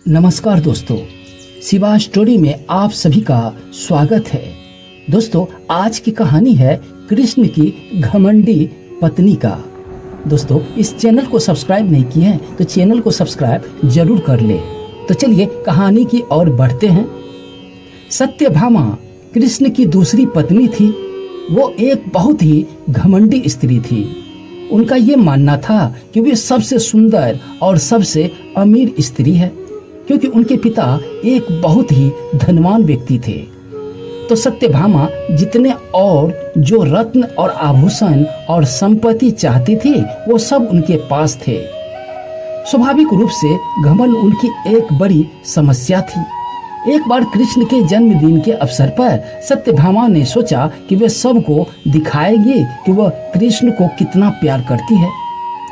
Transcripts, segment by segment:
नमस्कार दोस्तों, शिवा स्टोरी में आप सभी का स्वागत है। दोस्तों, आज की कहानी है कृष्ण की घमंडी पत्नी का। दोस्तों, इस चैनल को सब्सक्राइब नहीं किए हैं तो चैनल को सब्सक्राइब जरूर कर ले। तो चलिए कहानी की ओर बढ़ते हैं। सत्यभामा कृष्ण की दूसरी पत्नी थी। वो एक बहुत ही घमंडी स्त्री थी। उनका ये मानना था कि वे सबसे सुंदर और सबसे अमीर स्त्री है, क्योंकि उनके पिता एक बहुत ही धनवान व्यक्ति थे। तो सत्यभामा जितने और जो रत्न और आभूषण और संपत्ति चाहती थी वो सब उनके पास थे। स्वाभाविक रूप से घमंड उनकी एक बड़ी समस्या थी। एक बार कृष्ण के जन्मदिन के अवसर पर सत्यभामा ने सोचा कि वे सबको दिखाएगी कि वह कृष्ण को कितना प्यार करती है।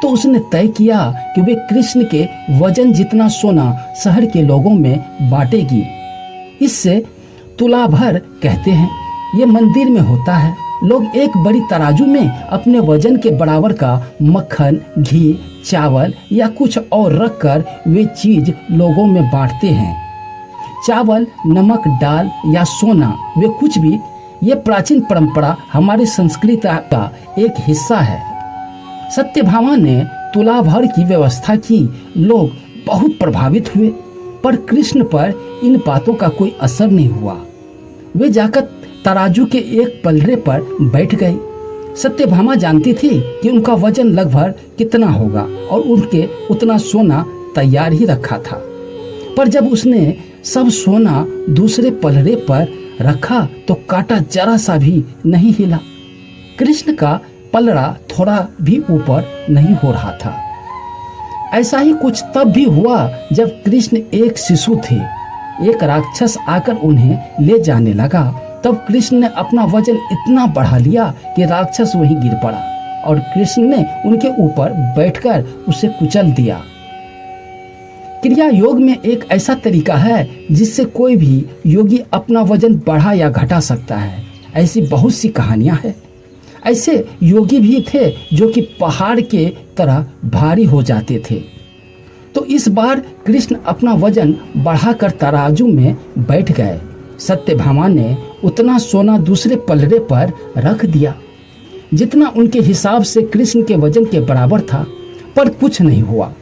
तो उसने तय किया कि वे कृष्ण के वजन जितना सोना शहर के लोगों में बांटेगी। इससे तुला भर कहते हैं। ये मंदिर में होता है। लोग एक बड़ी तराजू में अपने वजन के बराबर का मक्खन, घी, चावल या कुछ और रखकर वे चीज लोगों में बांटते हैं। चावल, नमक, दाल या सोना, वे कुछ भी, ये प्राचीन परंपरा हमारी संस्कृति का एक हिस्सा है। सत्यभामा ने तुला भर की व्यवस्था की। लोग बहुत प्रभावित हुए, पर कृष्ण पर इन बातों का कोई असर नहीं हुआ। वे जाकर तराजू के एक पलड़े पर बैठ गए। सत्यभामा जानती थी कि उनका वजन लगभग कितना होगा और उनके उतना सोना तैयार ही रखा था। पर जब उसने सब सोना दूसरे पलड़े पर रखा तो कांटा जरा सा भी नहीं हिला। कृष्ण का पलड़ा थोड़ा भी ऊपर नहीं हो रहा था। ऐसा ही कुछ तब भी हुआ जब कृष्ण एक शिशु थे। एक राक्षस आकर उन्हें ले जाने लगा। तब कृष्ण ने अपना वजन इतना बढ़ा लिया कि राक्षस वहीं गिर पड़ा और कृष्ण ने उनके ऊपर बैठकर उसे कुचल दिया। क्रिया योग में एक ऐसा तरीका है जिससे कोई भी योगी अपना वजन बढ़ा या घटा सकता है। ऐसी बहुत सी कहानियां हैं। ऐसे योगी भी थे जो कि पहाड़ के तरह भारी हो जाते थे। तो इस बार कृष्ण अपना वजन बढ़ाकर तराजू में बैठ गए। सत्यभामा ने उतना सोना दूसरे पलड़े पर रख दिया जितना उनके हिसाब से कृष्ण के वजन के बराबर था, पर कुछ नहीं हुआ।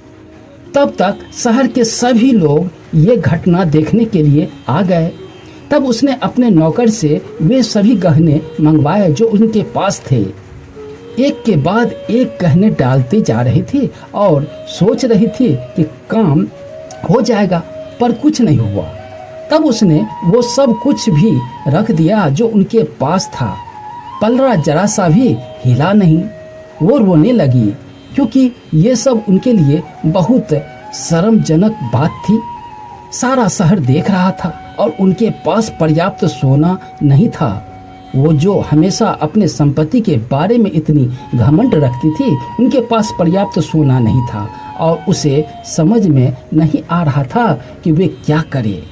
तब तक शहर के सभी लोग ये घटना देखने के लिए आ गए। तब उसने अपने नौकर से वे सभी गहने मंगवाए जो उनके पास थे। एक के बाद एक गहने डालते जा रही थी और सोच रही थी कि काम हो जाएगा, पर कुछ नहीं हुआ। तब उसने वो सब कुछ भी रख दिया जो उनके पास था। पलड़ा जरा सा भी हिला नहीं। वो रोने लगी क्योंकि ये सब उनके लिए बहुत शर्मजनक बात थी। सारा शहर देख रहा था और उनके पास पर्याप्त सोना नहीं था। वो जो हमेशा अपने संपत्ति के बारे में इतनी घमंड रखती थी, उनके पास पर्याप्त सोना नहीं था और उसे समझ में नहीं आ रहा था कि वे क्या करे।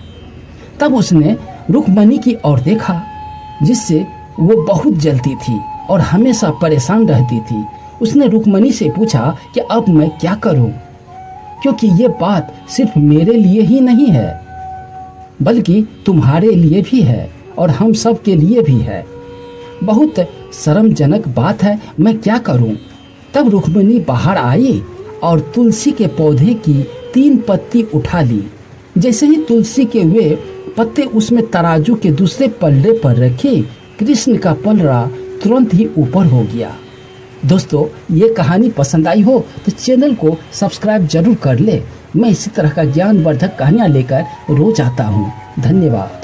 तब उसने रुक्मणी की ओर देखा, जिससे वो बहुत जलती थी और हमेशा परेशान रहती थी। उसने रुक्मणी से पूछा कि अब मैं क्या करूं, क्योंकि ये बात सिर्फ मेरे लिए ही नहीं है बल्कि तुम्हारे लिए भी है और हम सब के लिए भी है। बहुत शर्मजनक बात है, मैं क्या करूं? तब रुक्मणी बाहर आई और तुलसी के पौधे की 3 पत्ती उठा ली। जैसे ही तुलसी के वे पत्ते उसमें तराजू के दूसरे पलड़े पर रखे, कृष्ण का पलड़ा तुरंत ही ऊपर हो गया। दोस्तों, ये कहानी पसंद आई हो तो चैनल को सब्सक्राइब जरूर कर ले। मैं इसी तरह का ज्ञानवर्धक कहानियाँ लेकर रोज आता हूँ। धन्यवाद।